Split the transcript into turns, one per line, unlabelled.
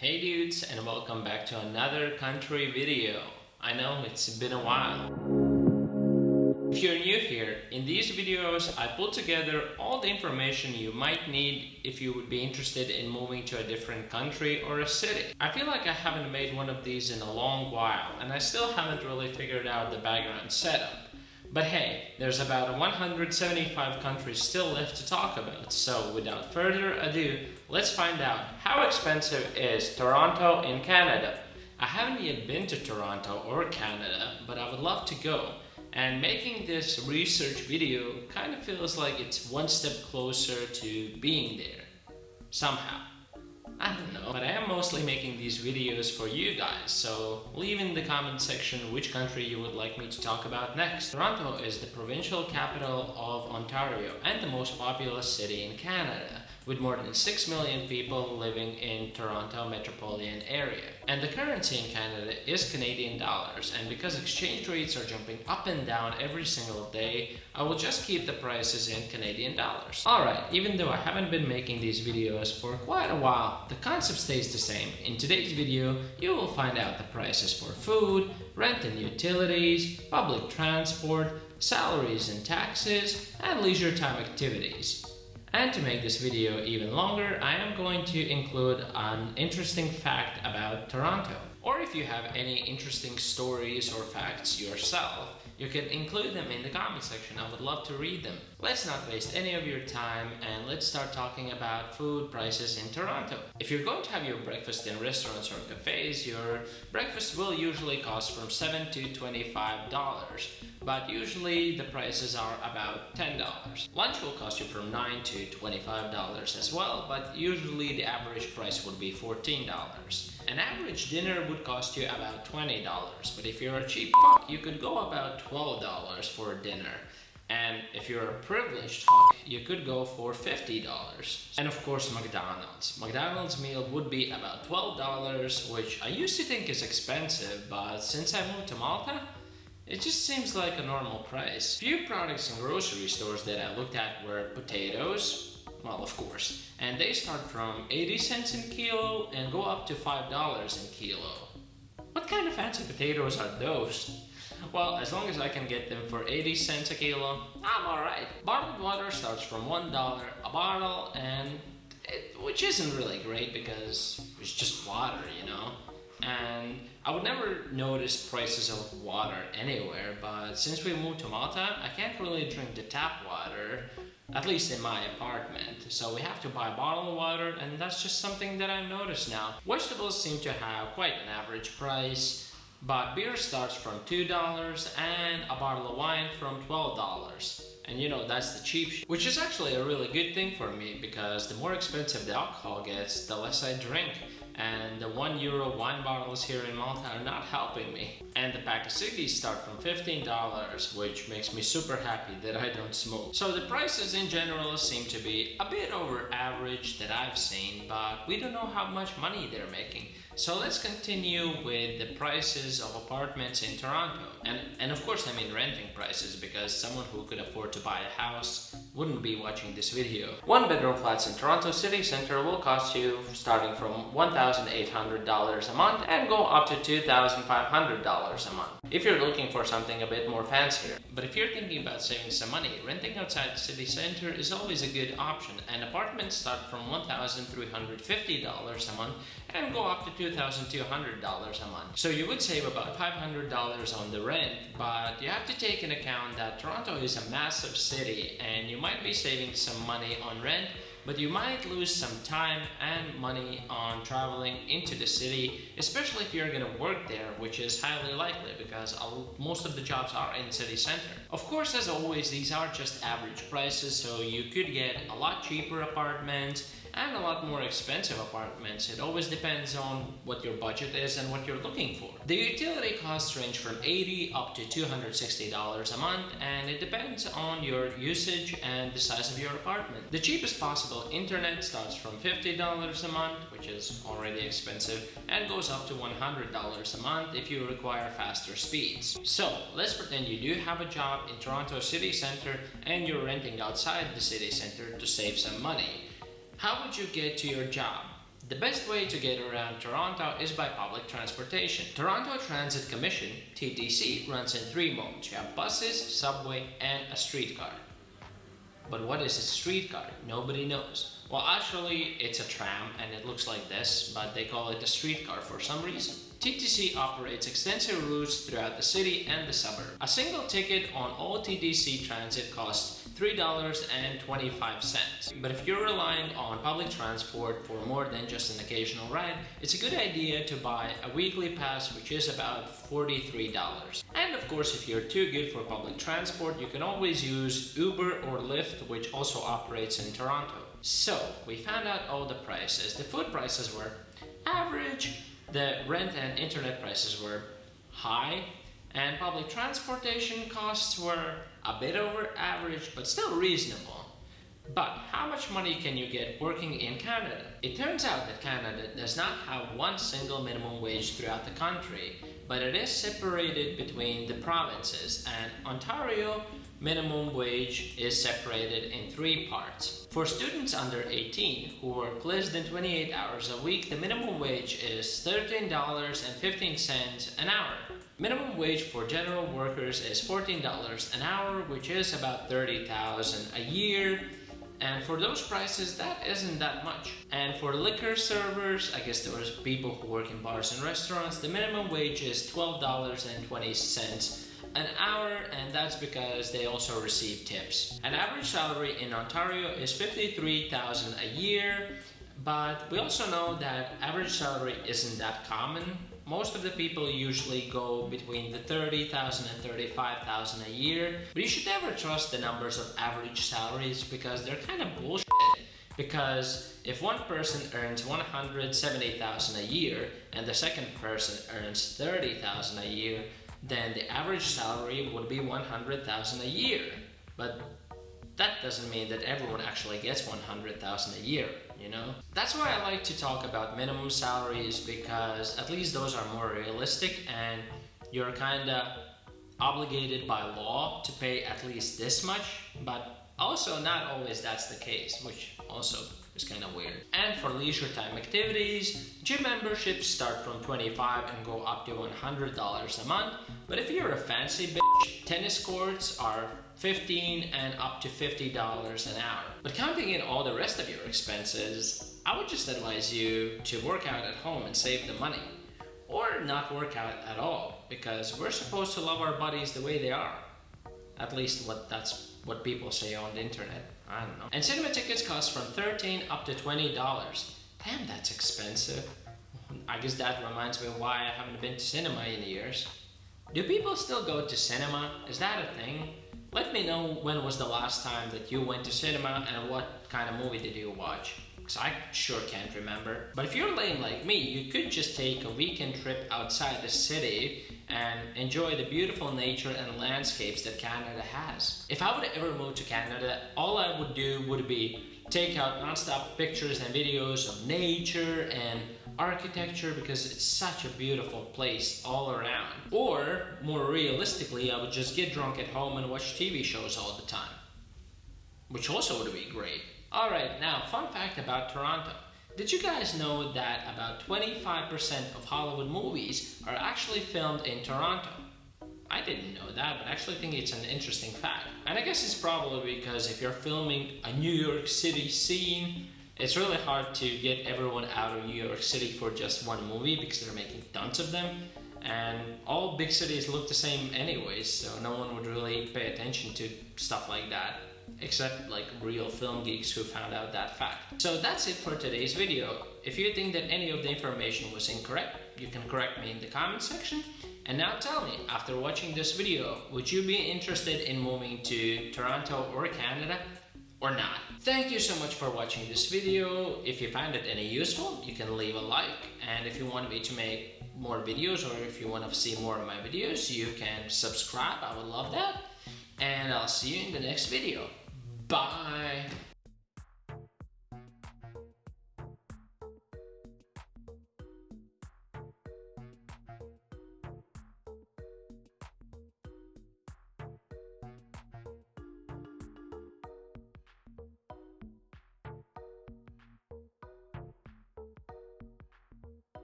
Hey dudes, and welcome back to another country video. I know it's been a while. If you're new here, in these videos I put together all the information you might need if you would be interested in moving to a different country or a city. I feel like I haven't made one of these in a long while, and I still haven't really figured out the background setup. But hey, there's about 175 countries still left to talk about, so without further ado, let's find out how expensive is Toronto in Canada. I haven't yet been to Toronto or Canada, but I would love to go. And making this research video kind of feels like it's one step closer to being there. Somehow. I don't know, but I am mostly making these videos for you guys, so leave in the comment section which country you would like me to talk about next. Toronto is the provincial capital of Ontario and the most populous city in Canada, with more than 6 million people living in Toronto metropolitan area. And the currency in Canada is Canadian dollars, and because exchange rates are jumping up and down every single day, I will just keep the prices in Canadian dollars. Alright, even though I haven't been making these videos for quite a while, the concept stays the same. In today's video, you will find out the prices for food, rent and utilities, public transport, salaries and taxes, and leisure time activities. And to make this video even longer, I am going to include an interesting fact about Toronto. Or if you have any interesting stories or facts yourself, you can include them in the comment section. I would love to read them. Let's not waste any of your time and let's start talking about food prices in Toronto. If you're going to have your breakfast in restaurants or cafes, your breakfast will usually cost from $7 to $25, but usually the prices are about $10. Lunch will cost you from $9 to $25 as well, but usually the average price would be $14. An average dinner would cost you about $20, but if you're a cheap fuck, you could go about $12 for dinner. And if you're a privileged fuck, you could go for $50. And of course, McDonald's. McDonald's meal would be about $12, which I used to think is expensive, but since I moved to Malta, it just seems like a normal price. Few products in grocery stores that I looked at were potatoes, well, of course, and they start from 80 cents in kilo and go up to $5 in kilo. What kind of fancy potatoes are those? Well, as long as I can get them for 80 cents a kilo, I'm alright. Bottled water starts from $1 a bottle, which isn't really great because it's just water, you know? And I would never notice prices of water anywhere, but since we moved to Malta, I can't really drink the tap water, at least in my apartment. So we have to buy bottled water, and that's just something that I've noticed now. Vegetables seem to have quite an average price, but beer starts from $2 and a bottle of wine from $12. And you know, that's the cheap shit, which is actually a really good thing for me because the more expensive the alcohol gets, the less I drink. And the €1 wine bottles here in Malta are not helping me. And the pack of ciggies start from $15, which makes me super happy that I don't smoke. So the prices in general seem to be a bit over average that I've seen, but we don't know how much money they're making. So let's continue with the prices of apartments in Toronto. And of course I mean renting prices, because someone who could afford to buy a house wouldn't be watching this video. One bedroom flats in Toronto city center will cost you starting from $1,800 a month and go up to $2,500 a month if you're looking for something a bit more fancier. But if you're thinking about saving some money, renting outside the city center is always a good option, and apartments start from $1,350 a month and go up to $2,200 a month. So you would save about $500 on the rent, but you have to take into account that Toronto is a massive city and you might be saving some money on rent, but you might lose some time and money on traveling into the city, especially if you're gonna work there, which is highly likely because most of the jobs are in city center. Of course, as always, these are just average prices, so you could get a lot cheaper apartments and a lot more expensive apartments. It always depends on what your budget is and what you're looking for. The utility costs range from $80 up to $260 a month, and it depends on your usage and the size of your apartment. The cheapest possible internet starts from $50 a month, which is already expensive, and goes up to $100 a month if you require faster speeds. So let's pretend you do have a job in Toronto city center and you're renting outside the city center to save some money. How would you get to your job? The best way to get around Toronto is by public transportation. Toronto Transit Commission, TTC, runs in 3 modes. You have buses, subway, and a streetcar. But what is a streetcar? Nobody knows. Well, actually, it's a tram and it looks like this, but they call it a streetcar for some reason. TTC operates extensive routes throughout the city and the suburb. A single ticket on all TTC transit costs $3.25. But if you're relying on public transport for more than just an occasional ride, it's a good idea to buy a weekly pass, which is about $43. And of course, if you're too good for public transport, you can always use Uber or Lyft, which also operates in Toronto. So we found out all the prices. The food prices were average, the rent and internet prices were high, and public transportation costs were a bit over average, but still reasonable. But how much money can you get working in Canada? It turns out that Canada does not have one single minimum wage throughout the country, but it is separated between the provinces, and Ontario minimum wage is separated in 3 parts. For students under 18 who work less than 28 hours a week, the minimum wage is $13.15 an hour. Minimum wage for general workers is $14 an hour, which is about $30,000 a year. And for those prices, that isn't that much. And for liquor servers, I guess those people who work in bars and restaurants, the minimum wage is $12.20 an hour, and that's because they also receive tips. An average salary in Ontario is $53,000 a year, but we also know that average salary isn't that common. Most of the people usually go between the $30,000 and $35,000 a year, but you should never trust the numbers of average salaries because they're kind of bullshit. Because if one person earns $170,000 a year and the second person earns $30,000 a year, then the average salary would be $100,000 a year. But that doesn't mean that everyone actually gets $100,000 a year, you know? That's why I like to talk about minimum salaries, because at least those are more realistic and you're kinda obligated by law to pay at least this much, but also not always that's the case, which also is kind of weird. And for leisure time activities, gym memberships start from $25 and go up to $100 a month. But if you're a fancy bitch, tennis courts are $15 and up to $50 an hour. But counting in all the rest of your expenses, I would just advise you to work out at home and save the money. Or not work out at all, because we're supposed to love our bodies the way they are. At least that's what people say on the internet. I don't know. And cinema tickets cost from $13 up to $20. Damn, that's expensive. I guess that reminds me why I haven't been to cinema in years. Do people still go to cinema? Is that a thing? Let me know when was the last time that you went to cinema and what kind of movie did you watch? Because I sure can't remember. But if you're lame like me, you could just take a weekend trip outside the city and enjoy the beautiful nature and landscapes that Canada has. If I would ever move to Canada, all I would do would be take out non-stop pictures and videos of nature and architecture, because it's such a beautiful place all around. Or, more realistically, I would just get drunk at home and watch TV shows all the time, which also would be great. Alright, now, fun fact about Toronto. Did you guys know that about 25% of Hollywood movies are actually filmed in Toronto? I didn't know that, but I actually think it's an interesting fact. And I guess it's probably because if you're filming a New York City scene, it's really hard to get everyone out of New York City for just one movie because they're making tons of them. And all big cities look the same anyways, so no one would really pay attention to stuff like that, except like real film geeks who found out that fact. So that's it for today's video. If you think that any of the information was incorrect, you can correct me in the comment section. And now tell me, after watching this video, would you be interested in moving to Toronto or Canada or not? Thank you so much for watching this video. If you found it any useful, you can leave a like. And if you want me to make more videos, or if you want to see more of my videos, you can subscribe. I would love that. And I'll see you in the next video. Bye.